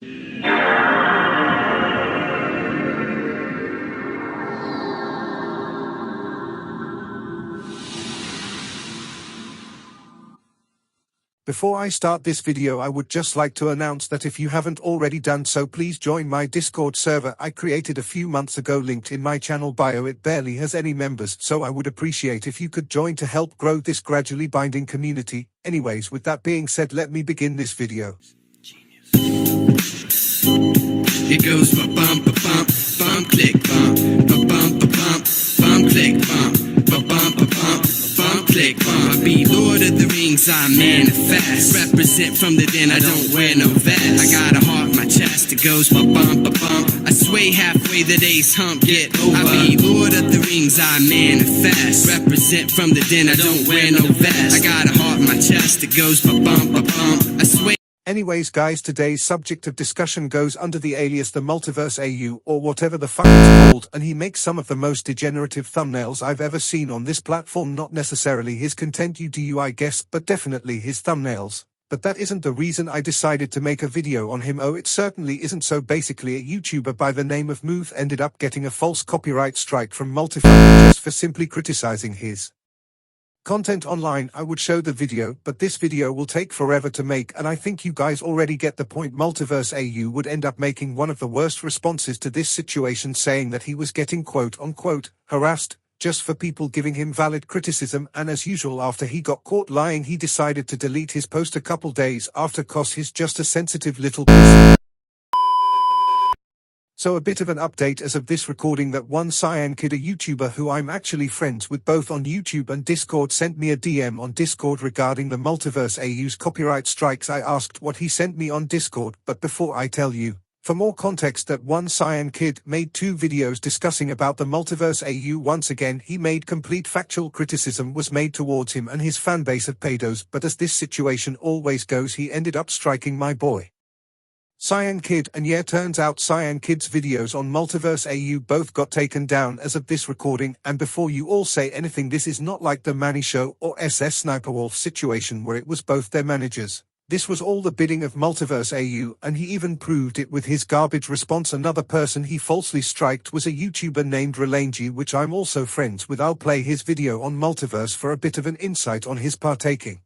Before I start this video, I would just like to announce that if you haven't already done so, please join my Discord server I created a few months ago, linked in my channel bio. It barely has any members, so I would appreciate if you could join to help grow this gradually binding community. Anyways, with that being said, let me begin this video. It goes ba-bum, ba-bum, bum, click, bum, ba-bum, ba-bum, bum, click, bum, ba-bum, ba-bum, bum, click, bum. I be Lord of the Rings, I manifest. Represent from the den, I don't wear no vest. I got a heart in my chest, it goes ba-bum, ba-bum. I sway halfway, the day's hump, get over. I be Lord of the Rings, I manifest. Represent from the den, I don't wear no vest. I got a heart in my chest, it goes ba-bum, ba-bum. I sway. Anyways guys, today's subject of discussion goes under the alias the Multiverse AU, or whatever the fuck it's called, and he makes some of the most degenerative thumbnails I've ever seen on this platform. Not necessarily his content, you do, I guess, but definitely his thumbnails. But that isn't the reason I decided to make a video on him. Oh, it certainly isn't. So basically, a YouTuber by the name of Muth ended up getting a false copyright strike from Multiverse just for simply criticizing his content online. I would show the video, but this video will take forever to make, and I think you guys already get the point. Multiverse AU would end up making one of the worst responses to this situation, saying that he was getting quote-unquote harassed just for people giving him valid criticism, and as usual, after he got caught lying, he decided to delete his post a couple days after, cause he's just a sensitive little pussy. So a bit of an update as of this recording: that one Cyan Kid, a YouTuber who I'm actually friends with both on YouTube and Discord, sent me a DM on Discord regarding the Multiverse AU's copyright strikes. I asked what he sent me on Discord, but before I tell you, for more context, that one Cyan Kid made 2 videos discussing about the Multiverse AU. Once again, he made complete factual criticism was made towards him and his fanbase of pedos, but as this situation always goes, he ended up striking my boy Cyan Kid, and yeah, turns out Cyan Kid's videos on Multiverse AU both got taken down as of this recording. And before you all say anything, this is not like the Manny Show or SS Sniperwolf situation where it was both their managers. This was all the bidding of Multiverse AU, and he even proved it with his garbage response. Another person he falsely striked was a YouTuber named Relangy, which I'm also friends with. I'll play his video on Multiverse for a bit of an insight on his partaking.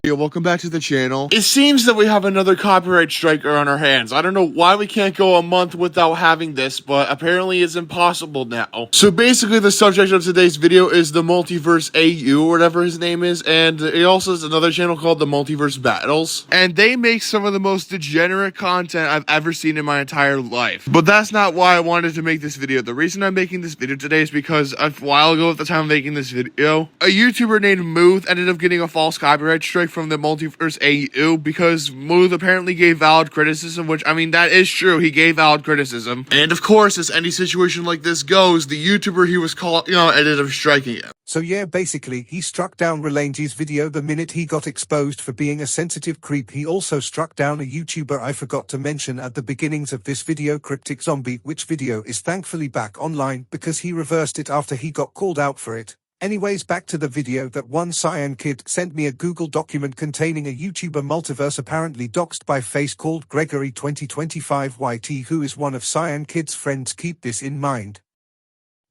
Welcome back to the channel. It seems that we have another copyright striker on our hands. I don't know why we can't go a month without having this, but apparently it's impossible now. So basically the subject of today's video is the Multiverse AU, or whatever his name is, and it also has another channel called the Multiverse Battles, and they make some of the most degenerate content I've ever seen in my entire life. But that's not why I wanted to make this video. The reason I'm making this video today is because a while ago, at the time of making this video, a YouTuber named Muth ended up getting a false copyright strike from the Multiverse AU because Muth apparently gave valid criticism, which, I mean, that is true. He gave valid criticism. And of course, as any situation like this goes, the YouTuber he was called, ended up striking him. So yeah, basically, he struck down Relangy's video the minute he got exposed for being a sensitive creep. He also struck down a YouTuber I forgot to mention at the beginnings of this video, Cryptic Zombie, which video is thankfully back online because he reversed it after he got called out for it. Anyways, back to the video. That one Cyan Kid sent me a Google document containing a YouTuber Multiverse apparently doxed by face called Gregory2025YT, who is one of Cyan Kid's friends. Keep this in mind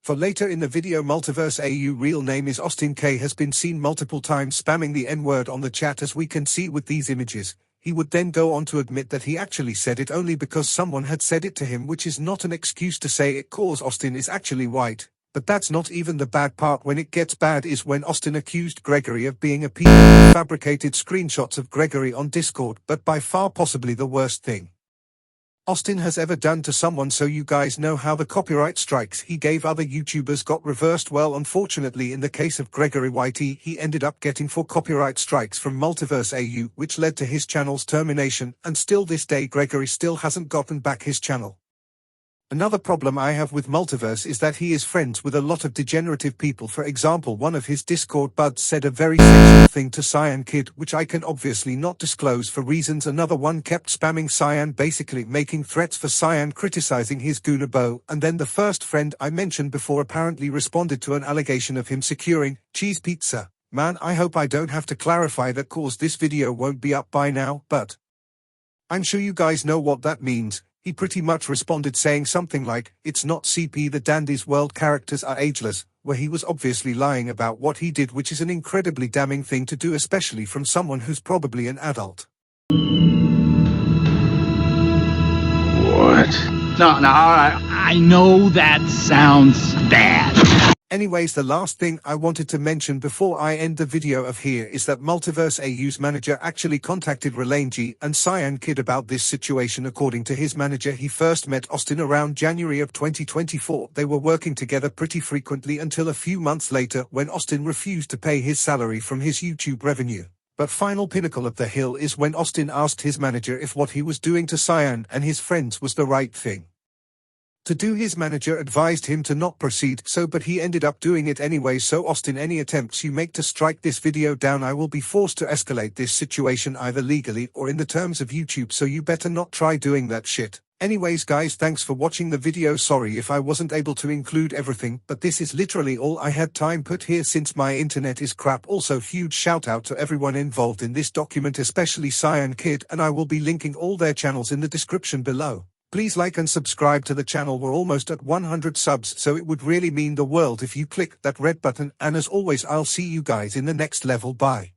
for later in the video. Multiverse AU real name is Austin K, has been seen multiple times spamming the N-word on the chat, as we can see with these images. He would then go on to admit that he actually said it only because someone had said it to him, which is not an excuse to say it cause Austin is actually white. But that's not even the bad part. When it gets bad is when Austin accused Gregory of being a pedo and fabricated screenshots of Gregory on Discord. But by far possibly the worst thing Austin has ever done to someone. So you guys know how the copyright strikes he gave other YouTubers got reversed. Well, unfortunately, in the case of Gregory YT, he ended up getting 4 copyright strikes from Multiverse AU, which led to his channel's termination, and still this day Gregory still hasn't gotten back his channel. Another problem I have with Multiverse is that he is friends with a lot of degenerative people. For example, one of his Discord buds said a very sexual thing to Cyan Kid, which I can obviously not disclose for reasons. Another one kept spamming Cyan, basically making threats for Cyan, criticizing his Goonabo. And then the first friend I mentioned before apparently responded to an allegation of him securing cheese pizza. Man, I hope I don't have to clarify that, cause this video won't be up by now, but I'm sure you guys know what that means. He pretty much responded saying something like, "It's not CP the Dandy's world, characters are ageless," where he was obviously lying about what he did, which is an incredibly damning thing to do, especially from someone who's probably an adult. What? No, alright. I know that sounds bad. Anyways, the last thing I wanted to mention before I end the video of here is that Multiverse AU's manager actually contacted Relangy and Cyan Kid about this situation. According to his manager, he first met Austin around January of 2024. They were working together pretty frequently until a few months later when Austin refused to pay his salary from his YouTube revenue. But final pinnacle of the hill is when Austin asked his manager if what he was doing to Cyan and his friends was the right thing to do. His manager advised him to not proceed, but he ended up doing it anyway. So Austin, any attempts you make to strike this video down, I will be forced to escalate this situation either legally or in the terms of YouTube, so you better not try doing that shit. Anyways guys, thanks for watching the video. Sorry if I wasn't able to include everything, but this is literally all I had time put here since my internet is crap. Also, huge shout out to everyone involved in this document, especially Cyan Kid, and I will be linking all their channels in the description below. Please like and subscribe to the channel. We're almost at 100 subs, so it would really mean the world if you click that red button, and as always, I'll see you guys in the next level. Bye.